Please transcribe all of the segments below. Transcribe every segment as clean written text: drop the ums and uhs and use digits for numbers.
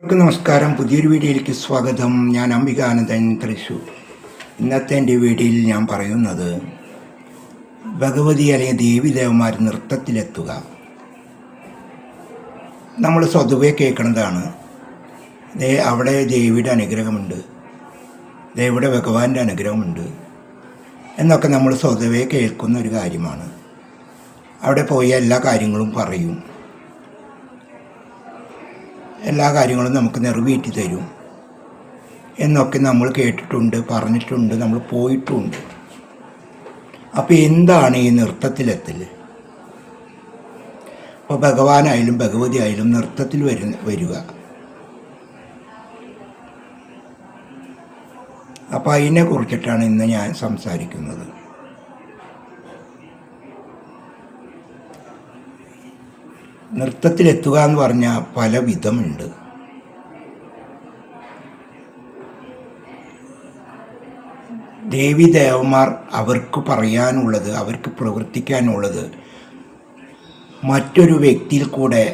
നമസ്കാരം. പുതിയൊരു വീഡിയോയിലേക്ക് സ്വാഗതം. ഞാൻ അംബികാനന്ദൻ, തൃശ്ശൂർ. ഇന്നത്തെ എൻ്റെ വീഡിയോയിൽ ഞാൻ പറയുന്നത് ഭഗവതി അല്ലെങ്കിൽ ദേവീദേവന്മാർ നൃത്തത്തിലെത്തുക. നമ്മൾ സ്വതവേ കേൾക്കുന്നതാണ്, അവിടെ ദേവിയുടെ അനുഗ്രഹമുണ്ട്, ഇവിടെ ഭഗവാന്റെ അനുഗ്രഹമുണ്ട് എന്നൊക്കെ നമ്മൾ സ്വതവേ കേൾക്കുന്ന ഒരു കാര്യമാണ്. അവിടെ പോയി എല്ലാ കാര്യങ്ങളും പറയും, എല്ലാ കാര്യങ്ങളും നമുക്ക് നിറവേറ്റി തരും എന്നൊക്കെ നമ്മൾ കേട്ടിട്ടുണ്ട്, പറഞ്ഞിട്ടുണ്ട്, നമ്മൾ പോയിട്ടുമുണ്ട്. അപ്പോൾ എന്താണ് ഈ നൃത്തത്തിലെത്തൽ? അപ്പോൾ ഭഗവാനായാലും ഭഗവതി ആയാലും നൃത്തത്തിൽ വരിക. അപ്പോൾ അതിനെ കുറിച്ചിട്ടാണ് ഇന്ന് ഞാൻ സംസാരിക്കുന്നത്. നൃത്തത്തിലെത്തുക എന്ന് പറഞ്ഞാൽ പല വിധമുണ്ട്. ദേവീദേവന്മാർ അവർക്ക് പറയാനുള്ളത്, അവർക്ക് പ്രവർത്തിക്കാനുള്ളത് മറ്റൊരു വ്യക്തിയിൽ കൂടെ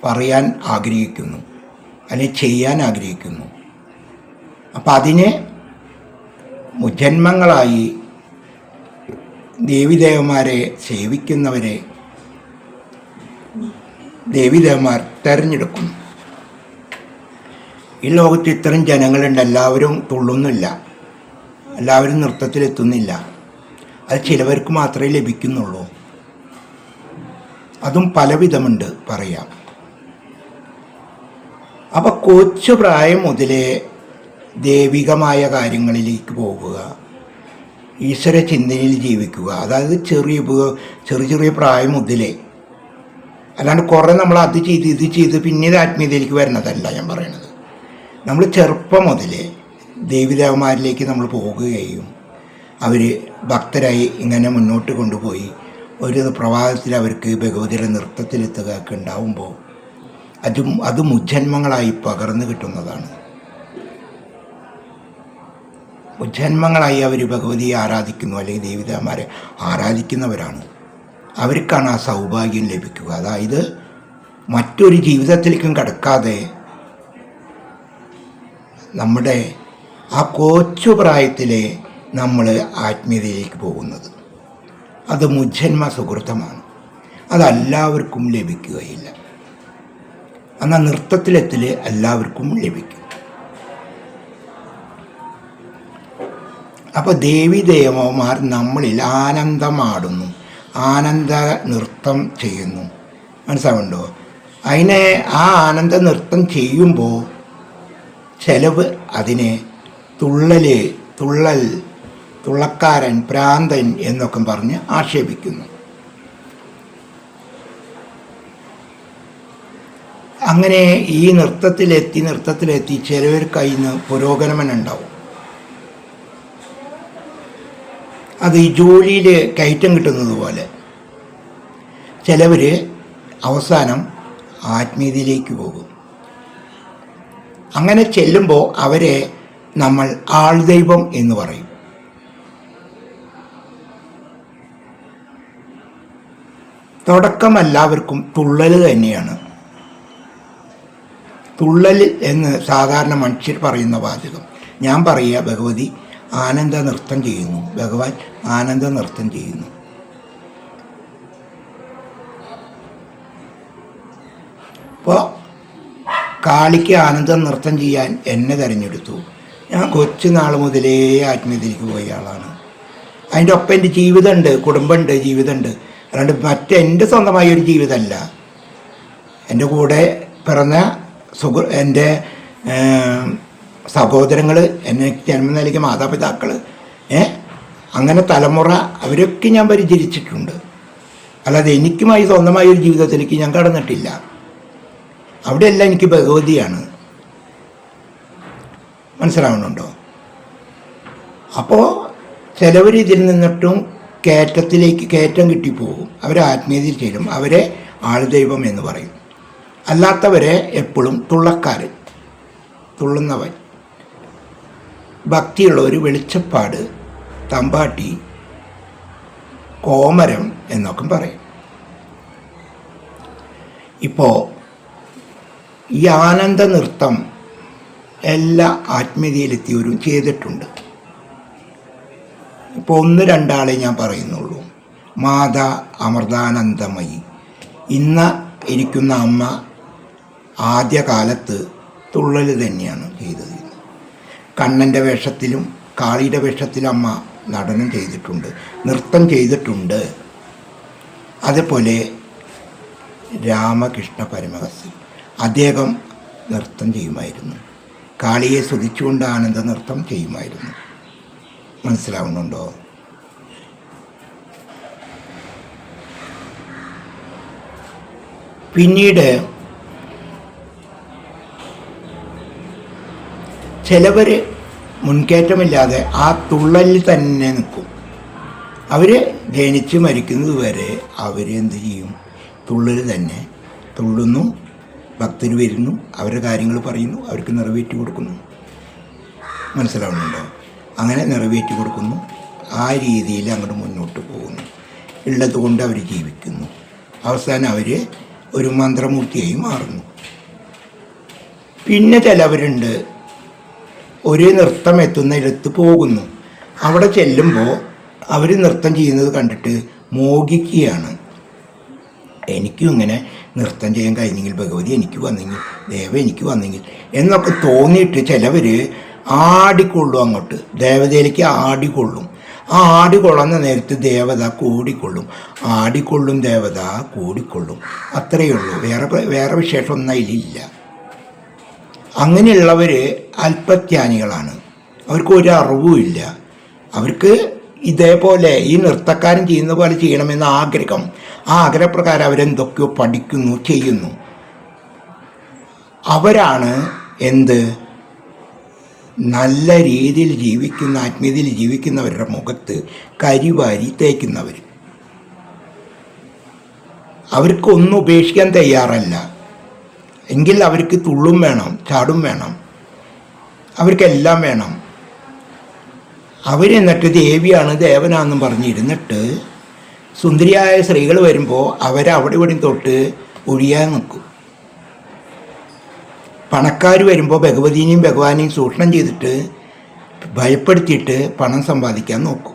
പറയാൻ ആഗ്രഹിക്കുന്നു, അല്ലെങ്കിൽ ചെയ്യാൻ ആഗ്രഹിക്കുന്നു. അപ്പം അതിനെ മുജന്മങ്ങളായി ദേവീദേവന്മാരെ സേവിക്കുന്നവരെ ദേവീദേവന്മാർ തിരഞ്ഞെടുക്കുന്നു. ഈ ലോകത്ത് ഇത്രയും ജനങ്ങളുണ്ട്, എല്ലാവരും തുള്ളുന്നില്ല, എല്ലാവരും നൃത്തത്തിലെത്തുന്നില്ല. അത് ചിലവർക്ക് മാത്രമേ ലഭിക്കുന്നുള്ളൂ. അതും പലവിധമുണ്ട് പറയാം. അപ്പോൾ കൊച്ചു പ്രായം മുതലേ ദൈവികമായ കാര്യങ്ങളിലേക്ക് പോകുക, ഈശ്വര ചിന്തയിൽ ജീവിക്കുക. അതായത് ചെറിയ ചെറിയ പ്രായം മുതലേ, അല്ലാണ്ട് കുറേ നമ്മൾ അത് ചെയ്ത് ഇത് ചെയ്ത് പിന്നീട് ആത്മീയതയിലേക്ക് വരുന്നതല്ല ഞാൻ പറയണത്. നമ്മൾ ചെറുപ്പം മുതലേ ദേവീദേവന്മാരിലേക്ക് നമ്മൾ പോകുകയും അവർ ഭക്തരായി ഇങ്ങനെ മുന്നോട്ട് കൊണ്ടുപോയി ഒരു പ്രഭാതത്തിൽ അവർക്ക് ഭഗവതിയുടെ നൃത്തത്തിലെത്തുക ഒക്കെ ഉണ്ടാവുമ്പോൾ അത് മുജ്ജന്മങ്ങളായി പകർന്നു കിട്ടുന്നതാണ്. ജന്മങ്ങളായി അവർ ഭഗവതിയെ ആരാധിക്കുന്നു, അല്ലെങ്കിൽ ദേവീദേവന്മാരെ ആരാധിക്കുന്നവരാണ്. അവർക്കാണ് ആ സൗഭാഗ്യം ലഭിക്കുക. അതായത് മറ്റൊരു ജീവിതത്തിലേക്കും കടക്കാതെ നമ്മുടെ ആ കൊച്ചു പ്രായത്തിലെ നമ്മൾ ആത്മീയതയിലേക്ക് പോകുന്നത്, അത് മുജ്ജന്മ സുഹൃത്തമാണ്. അതെല്ലാവർക്കും ലഭിക്കുകയില്ല. എന്നാൽ നൃത്തത്തിലെത്തൽ എല്ലാവർക്കും ലഭിക്കും. അപ്പോൾ ദേവീദേവന്മാർ നമ്മളിൽ ആനന്ദമാടുന്നു, ആനന്ദ നൃത്തം ചെയ്യുന്നു. മനസ്സിലാവുണ്ടോ? അതിനെ ആ ആനന്ദ നൃത്തം ചെയ്യുമ്പോൾ ചിലവ് അതിനെ തുള്ളക്കാരൻ, പ്രാന്തൻ എന്നൊക്കെ പറഞ്ഞ് ആക്ഷേപിക്കുന്നു. അങ്ങനെ ഈ നൃത്തത്തിലെത്തി ചിലവർക്ക് അതിന് പുരോഗമനമുണ്ടാവും. അത് ഈ ജോലിയിൽ കയറ്റം കിട്ടുന്നത് പോലെ ചിലവർ അവസാനം ആത്മീയതയിലേക്ക് പോകും. അങ്ങനെ ചെല്ലുമ്പോൾ അവരെ നമ്മൾ ആൾദൈവം എന്ന് പറയും. തുടക്കം എല്ലാവർക്കും തുള്ളൽ തന്നെയാണ്. തുള്ളൽ എന്ന് സാധാരണ മനുഷ്യർ പറയുന്ന വാചകം. ഞാൻ പറയുക, ഭഗവതി ആനന്ദ നൃത്തം ചെയ്യുന്നു, ഭഗവാൻ ആനന്ദ നൃത്തം ചെയ്യുന്നു. അപ്പോൾ കാളിക്ക് ആനന്ദ നൃത്തം ചെയ്യാൻ എന്നെ തിരഞ്ഞെടുത്തു. ഞാൻ കൊച്ചുനാൾ മുതലേ ആത്മീയതയിലേക്ക് പോയ ആളാണ്. അതിൻ്റെ ഒപ്പം എൻ്റെ ജീവിതമുണ്ട്, കുടുംബമുണ്ട്, ജീവിതമുണ്ട്. അല്ലാണ്ട് എൻ്റെ സ്വന്തമായ ഒരു ജീവിതമല്ല. എൻ്റെ കൂടെ പിറന്ന എൻ്റെ സഹോദരങ്ങൾ, എന്നെ ജന്മം നൽകിയ മാതാപിതാക്കൾ, അങ്ങനെ തലമുറ, അവരൊക്കെ ഞാൻ പരിചരിച്ചിട്ടുണ്ട്. അല്ലാതെ എനിക്കുമായി സ്വന്തമായ ഒരു ജീവിതത്തിലേക്ക് ഞാൻ കടന്നിട്ടില്ല. അവിടെയെല്ലാം എനിക്ക് ഭഗവതിയാണ്. മനസ്സിലാവുന്നുണ്ടോ? അപ്പോൾ ചിലവർ ഇതിൽ നിന്നിട്ടും കയറ്റം കിട്ടിപ്പോകും. അവർ ആത്മീയതയിൽ ചേരും, അവരെ ആൾദൈവം എന്ന് പറയും. അല്ലാത്തവരെ എപ്പോഴും തുള്ളക്കാരൻ, തുള്ളുന്നവൻ, ഭക്തിയുള്ള ഒരു വെളിച്ചപ്പാട്, തമ്പാട്ടി, കോമരം എന്നൊക്കെ പറയും. ഇപ്പോൾ ഈ ആനന്ദ നൃത്തം എല്ലാ ആത്മീയതയിലെത്തിയവരും ചെയ്തിട്ടുണ്ട്. ഇപ്പോൾ ഒന്ന് രണ്ടാളെ ഞാൻ പറയുന്നുള്ളൂ. മാതാ അമൃതാനന്ദമയി ഇന്ന് ഇരിക്കുന്ന അമ്മ ആദ്യകാലത്ത് തുള്ളൽ തന്നെയാണ് ചെയ്തത്. കണ്ണൻ്റെ വേഷത്തിലും കാളിയുടെ വേഷത്തിലും അമ്മ നടനം ചെയ്തിട്ടുണ്ട്, നൃത്തം ചെയ്തിട്ടുണ്ട്. അതുപോലെ രാമകൃഷ്ണ പരമഹംസൻ അദ്ദേഹം നൃത്തം ചെയ്യുമായിരുന്നു, കാളിയെ സ്തുതിച്ചുകൊണ്ട് ആനന്ദ നൃത്തം ചെയ്യുമായിരുന്നു. മനസ്സിലാവുന്നുണ്ടോ? പിന്നീട് ചിലവർ മുൻകയറ്റമില്ലാതെ ആ തുള്ളലിൽ തന്നെ നിൽക്കും. അവർ ജനിച്ച് മരിക്കുന്നത് വരെ അവർ എന്ത് ചെയ്യും? തുള്ളൽ തന്നെ തുള്ളുന്നു. ഭക്തർ വരുന്നു, അവരുടെ കാര്യങ്ങൾ പറയുന്നു, അവർക്ക് നിറവേറ്റി കൊടുക്കുന്നു. മനസ്സിലാവുന്നുണ്ടോ? അങ്ങനെ നിറവേറ്റി കൊടുക്കുന്നു. ആ രീതിയിൽ അങ്ങോട്ട് മുന്നോട്ട് പോകുന്നു. ഉള്ളത് കൊണ്ട് അവർ ജീവിക്കുന്നു. അവസാനം അവർ ഒരു മന്ത്രമൂർത്തിയായി മാറുന്നു. പിന്നെ ചിലവരുണ്ട്, ഒരു നൃത്തം എത്തുന്നിടത്ത് പോകുന്നു. അവിടെ ചെല്ലുമ്പോൾ അവർ നൃത്തം ചെയ്യുന്നത് കണ്ടിട്ട് മോഹിക്കുകയാണ്. എനിക്കും ഇങ്ങനെ നൃത്തം ചെയ്യാൻ കഴിഞ്ഞെങ്കിൽ, ഭഗവതി എനിക്ക് വന്നെങ്കിൽ, ദേവ എനിക്ക് വന്നെങ്കിൽ എന്നൊക്കെ തോന്നിയിട്ട് ചിലവർ ആടിക്കൊള്ളും. അങ്ങോട്ട് ദേവതയിലേക്ക് ആടിക്കൊള്ളും. ആ ആടിക്കൊള്ളുന്ന നേരത്ത് ദേവത കൂടിക്കൊള്ളും. ആടിക്കൊള്ളും ദേവത കൂടിക്കൊള്ളും. അത്രയേ ഉള്ളൂ. വേറെ വിശേഷമൊന്നും അതിലില്ല. അങ്ങനെയുള്ളവർ അല്പജ്ഞാനികളാണ്. അവർക്ക് ഒരു അറിവുമില്ല. അവർക്ക് ഇതേപോലെ ഈ നൃത്തക്കാരൻ ചെയ്യുന്ന പോലെ ചെയ്യണമെന്ന ആഗ്രഹം. ആ ആഗ്രഹപ്രകാരം അവരെന്തൊക്കെയോ പഠിക്കുന്നു, ചെയ്യുന്നു. അവരാണ് എന്ത് നല്ല രീതിയിൽ ജീവിക്കുന്ന, ആത്മീയതയിൽ ജീവിക്കുന്നവരുടെ മുഖത്ത് കരിവാരി തേക്കുന്നവർ. അവർക്കൊന്നും ഉപേക്ഷിക്കാൻ തയ്യാറല്ല. എങ്കിൽ അവർക്ക് തുള്ളും വേണം, ചാടും വേണം, അവർക്കെല്ലാം വേണം. അവരെന്നിട്ട് ദേവിയാണ് ദേവനാണെന്നും പറഞ്ഞിരുന്നിട്ട് സുന്ദരിയായ സ്ത്രീകൾ വരുമ്പോൾ അവരവിടെ ഇവിടെയും തൊട്ട് ഒഴിയാൻ നിൽക്കും. പണക്കാർ വരുമ്പോൾ ഭഗവതിനെയും ഭഗവാനെയും ചൂഷണം ചെയ്തിട്ട് ഭയപ്പെടുത്തിയിട്ട് പണം സമ്പാദിക്കാൻ നോക്കും.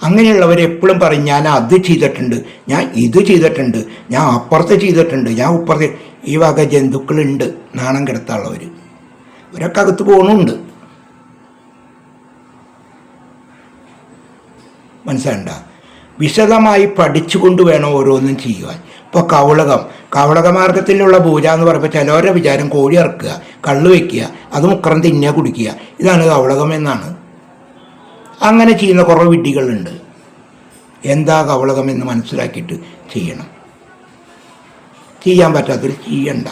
അങ്ങനെയുള്ളവരെപ്പോഴും പറയും, ഞാൻ അത് ചെയ്തിട്ടുണ്ട്, ഞാൻ ഇത് ചെയ്തിട്ടുണ്ട്, ഞാൻ അപ്പുറത്ത് ചെയ്തിട്ടുണ്ട്, ഞാൻ ഇപ്പുറത്ത്. ഈ വക ജന്തുക്കളുണ്ട് നാണം കിടത്താനുള്ളവർ. അവരൊക്കെ അകത്ത് പോകണമുണ്ട്. മനസ്സിലാണ്ട? വിശദമായി പഠിച്ചുകൊണ്ട് വേണം ഓരോന്നും ചെയ്യുവാൻ. ഇപ്പോൾ കവളകമാർഗത്തിലുള്ള പൂജ എന്ന് പറയുമ്പോൾ ചിലവരുടെ വിചാരം കോഴി ഇറക്കുക, കള്ള് വയ്ക്കുക, അത് മുക്കറം തിന്നുക, കുടിക്കുക, ഇതാണ് കവളകം എന്നാണ്. അങ്ങനെ ചെയ്യുന്ന കുറേ വിഡ്ഢികളുണ്ട്. എന്താ കവളകം എന്ന് മനസ്സിലാക്കിയിട്ട് ചെയ്യണം. ചെയ്യാൻ പറ്റാത്തവർ ചെയ്യണ്ട.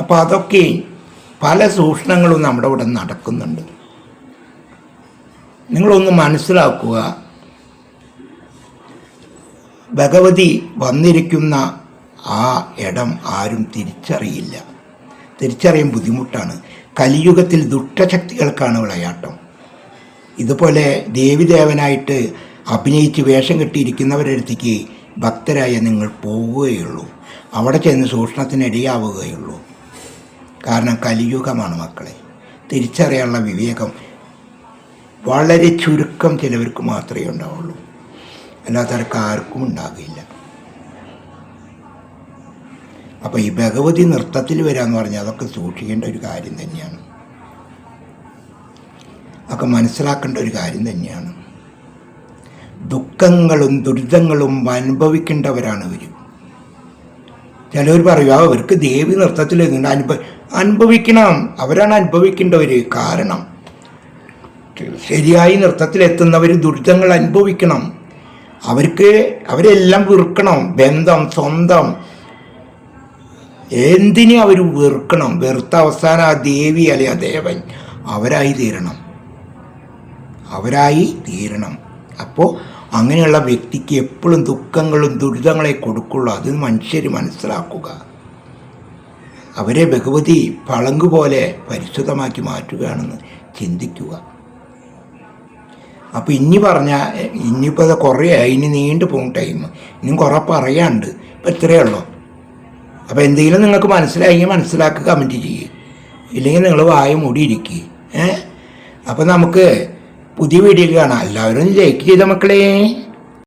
അപ്പോൾ അതൊക്കെ പല ചൂഷണങ്ങളും നമ്മുടെ ഇവിടെ നടക്കുന്നുണ്ട്. നിങ്ങളൊന്ന് മനസ്സിലാക്കുക. ഭഗവതി വന്നിരിക്കുന്ന ആ ഇടം ആരും തിരിച്ചറിയില്ല. തിരിച്ചറിയാൻ ബുദ്ധിമുട്ടാണ്. കലിയുഗത്തിൽ ദുഷ്ടശക്തികൾക്കാണ് വിളയാട്ടം. ഇതുപോലെ ദേവിദേവനായിട്ട് അഭിനയിച്ച് വേഷം കെട്ടിയിരിക്കുന്നവരുടെ അടുത്തേക്ക് ഭക്തരായ നിങ്ങൾ പോവുകയുള്ളൂ. അവിടെ ചെന്ന് ചൂഷണത്തിനിടയാവുകയുള്ളൂ. കാരണം കലിയുഗമാണ് മക്കളെ. തിരിച്ചറിയാനുള്ള വിവേകം വളരെ ചുരുക്കം ചിലവർക്ക് മാത്രമേ ഉണ്ടാവുള്ളൂ. അല്ലാത്തവർക്ക് ആർക്കും ഉണ്ടാകില്ല. അപ്പോൾ ഈ ഭഗവതി നൃത്തത്തിൽ വരാമെന്ന് പറഞ്ഞാൽ അതൊക്കെ സൂക്ഷിക്കേണ്ട ഒരു കാര്യം തന്നെയാണ്. ഒക്കെ മനസ്സിലാക്കേണ്ട ഒരു കാര്യം തന്നെയാണ്. ദുഃഖങ്ങളും ദുരിതങ്ങളും അനുഭവിക്കേണ്ടവരാണ് ഇവർ. ചിലവർ പറയും അവർക്ക് ദേവി നൃത്തത്തിൽ അനുഭവിക്കണം. അവരാണ് അനുഭവിക്കേണ്ടവർ. കാരണം ശരിയായി നൃത്തത്തിലെത്തുന്നവർ ദുരിതങ്ങൾ അനുഭവിക്കണം. അവരെല്ലാം വെറുക്കണം. ബന്ധം, സ്വന്തം, എന്തിനും അവർ വെറുക്കണം. വെറുത്ത അവസാനം ആ ദേവി അല്ലെ ആ ദേവൻ അവരായി തീരണം. അപ്പോൾ അങ്ങനെയുള്ള വ്യക്തിക്ക് എപ്പോഴും ദുഃഖങ്ങളും ദുരിതങ്ങളെ കൊടുക്കുള്ളൂ. അത് മനുഷ്യർ മനസ്സിലാക്കുക. അവരെ ഭഗവതി പളങ്ക് പോലെ പരിശുദ്ധമാക്കി മാറ്റുകയാണെന്ന് ചിന്തിക്കുക. അപ്പോൾ ഇനിയിപ്പോൾ അത് കുറേ ഇനി നീണ്ടു പോകും ടൈം, ഇനിയും കുറേ പറയാനുണ്ട്. ഇപ്പം ഇത്രയേ ഉള്ളൂ. അപ്പോൾ എന്തെങ്കിലും നിങ്ങൾക്ക് മനസ്സിലായെങ്കിൽ മനസ്സിലാക്കുക, കമൻറ്റ് ചെയ്യുക. ഇല്ലെങ്കിൽ നിങ്ങൾ വായ മൂടിയിരിക്കുക. അപ്പോൾ നമുക്ക് പുതിയ വീഡിയോ കാണാം. എല്ലാവരും ലൈക്ക് ചെയ്ത മക്കളെ.